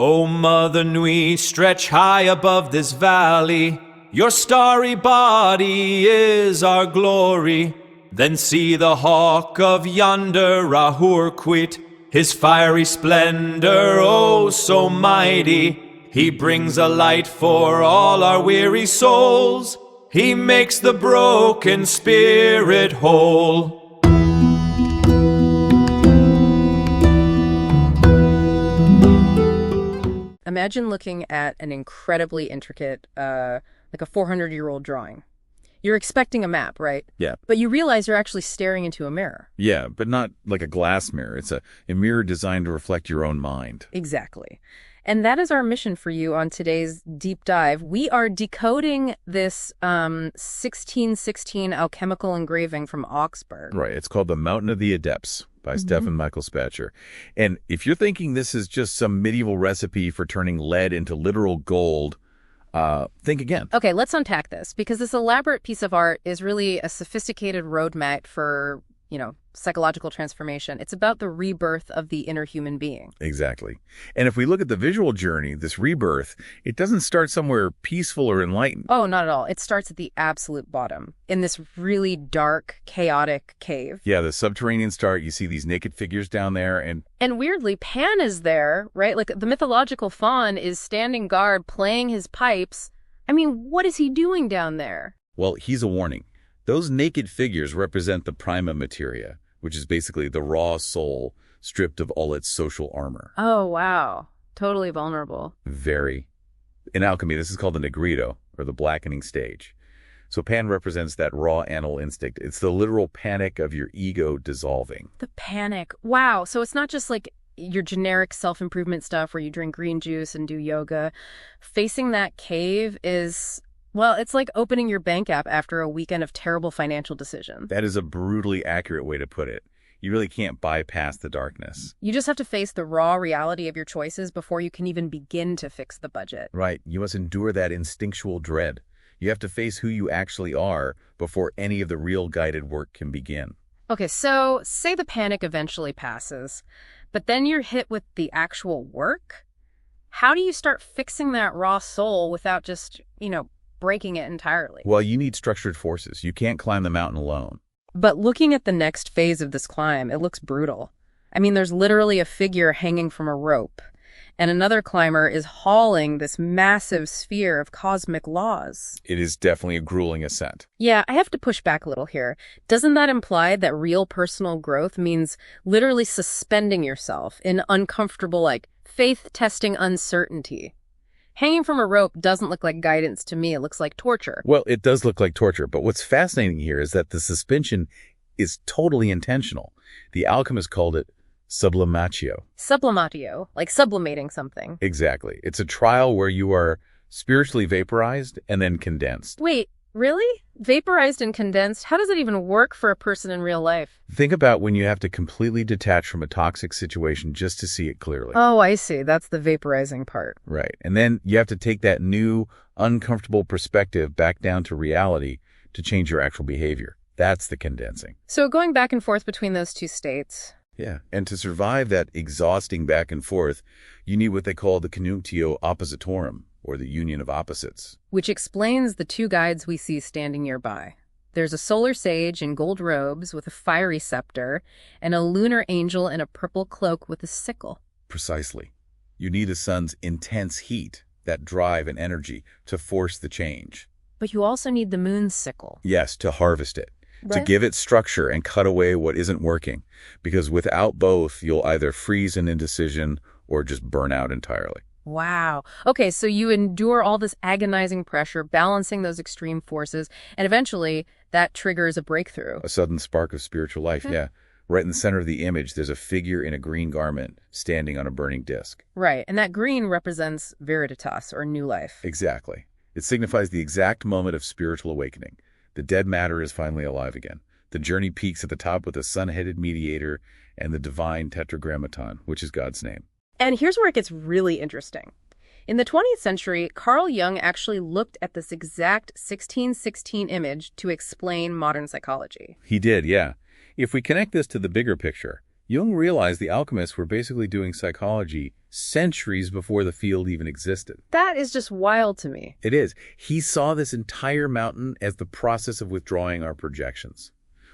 O Mother Nui, stretch high above this valley. Your starry body is our glory. Then see the hawk of yonder Rahur quit, his fiery splendor, oh so mighty. He brings a light for all our weary souls. He makes the broken spirit whole. Imagine looking at an incredibly intricate, like a 400-year-old drawing. You're expecting a map, right? Yeah. But you realize you're actually staring into a mirror. Yeah, but not like a glass mirror. It's a mirror designed to reflect your own mind. Exactly. And that is our mission for you on today's deep dive. We are decoding this 1616 alchemical engraving from Augsburg. Right. It's called The Mountain of the Adepts by Stefan Michelspacher. And if you're thinking this is just some medieval recipe for turning lead into literal gold, think again. Okay, let's unpack this, because this elaborate piece of art is really a sophisticated roadmap for, psychological transformation. It's about the rebirth of the inner human being. Exactly. And if we look at the visual journey, this rebirth, it doesn't start somewhere peaceful or enlightened. Oh, not at all. It starts at the absolute bottom, in this really dark, chaotic cave. Yeah, the subterranean start, you see these naked figures down there, and weirdly, Pan is there, right? Like, the mythological faun is standing guard, playing his pipes. I mean, what is he doing down there? well, he's a warning. Those naked figures represent the prima materia, which is basically the raw soul stripped of all its social armor. Oh, wow. Totally vulnerable. Very. In alchemy, this is called the negrito, or the blackening stage. So Pan represents that raw animal instinct. It's the literal panic of your ego dissolving. The panic. Wow. So it's not just like your generic self-improvement stuff where you drink green juice and do yoga. Facing that cave is, well, it's like opening your bank app after a weekend of terrible financial decisions. That is a brutally accurate way to put it. You really can't bypass the darkness. You just have to face the raw reality of your choices before you can even begin to fix the budget. Right. You must endure that instinctual dread. You have to face who you actually are before any of the real guided work can begin. Okay, so say the panic eventually passes, but then you're hit with the actual work? How do you start fixing that raw soul without just, breaking it entirely? Well, you need structured forces. You can't climb the mountain alone. But looking at the next phase of this climb, it looks brutal. I mean, there's literally a figure hanging from a rope, and another climber is hauling this massive sphere of cosmic laws. It is definitely a grueling ascent. Yeah, I have to push back a little here. Doesn't that imply that real personal growth means literally suspending yourself in uncomfortable, faith-testing uncertainty? Hanging from a rope doesn't look like guidance to me. It looks like torture. Well, it does look like torture, but what's fascinating here is that the suspension is totally intentional. The alchemists called it sublimatio. Sublimatio, like sublimating something. Exactly. It's a trial where you are spiritually vaporized and then condensed. Wait, really? Vaporized and condensed? How does it even work for a person in real life? Think about when you have to completely detach from a toxic situation just to see it clearly. Oh, I see. That's the vaporizing part. Right. And then you have to take that new, uncomfortable perspective back down to reality to change your actual behavior. That's the condensing. So going back and forth between those two states. Yeah. And to survive that exhausting back and forth, you need what they call the conjunctio oppositorum, or the union of opposites. Which explains the two guides we see standing nearby. There's a solar sage in gold robes with a fiery scepter, and a lunar angel in a purple cloak with a sickle. Precisely. You need the sun's intense heat, that drive and energy, to force the change. But you also need the moon's sickle. Yes, to harvest it. Right. To give it structure and cut away what isn't working. Because without both, you'll either freeze in indecision or just burn out entirely. Wow. Okay, so you endure all this agonizing pressure, balancing those extreme forces, and eventually that triggers a breakthrough. A sudden spark of spiritual life, yeah. Right in the center of the image, there's a figure in a green garment standing on a burning disc. Right, and that green represents Veritas, or new life. Exactly. It signifies the exact moment of spiritual awakening. The dead matter is finally alive again. The journey peaks at the top with the sun-headed mediator and the divine tetragrammaton, which is God's name. And here's where it gets really interesting. In the 20th century, Carl Jung actually looked at this exact 1616 image to explain modern psychology. He did, yeah. If we connect this to the bigger picture, Jung realized the alchemists were basically doing psychology centuries before the field even existed. That is just wild to me. It is. He saw this entire mountain as the process of withdrawing our projections.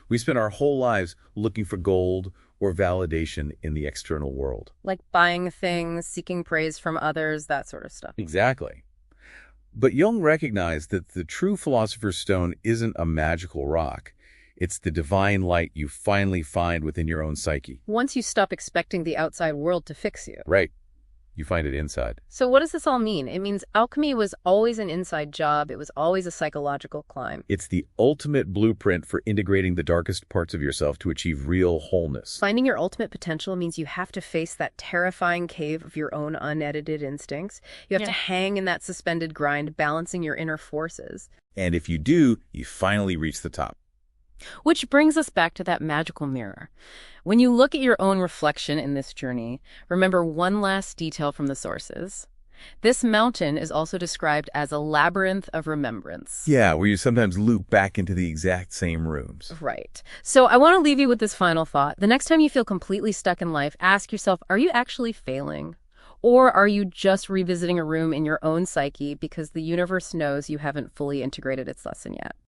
We spend our whole lives looking for gold or validation in the external world. Like buying things, seeking praise from others, that sort of stuff. Exactly. But Jung recognized that the true philosopher's stone isn't a magical rock. It's the divine light you finally find within your own psyche. Once you stop expecting the outside world to fix you. Right. You find it inside. So what does this all mean? It means alchemy was always an inside job. It was always a psychological climb. It's the ultimate blueprint for integrating the darkest parts of yourself to achieve real wholeness. Finding your ultimate potential means you have to face that terrifying cave of your own unedited instincts. You have to hang in that suspended grind, balancing your inner forces. And if you do, you finally reach the top. Which brings us back to that magical mirror. When you look at your own reflection in this journey, remember one last detail from the sources. This mountain is also described as a labyrinth of remembrance. Yeah, where you sometimes loop back into the exact same rooms. Right. So I want to leave you with this final thought. The next time you feel completely stuck in life, ask yourself, are you actually failing? Or are you just revisiting a room in your own psyche because the universe knows you haven't fully integrated its lesson yet?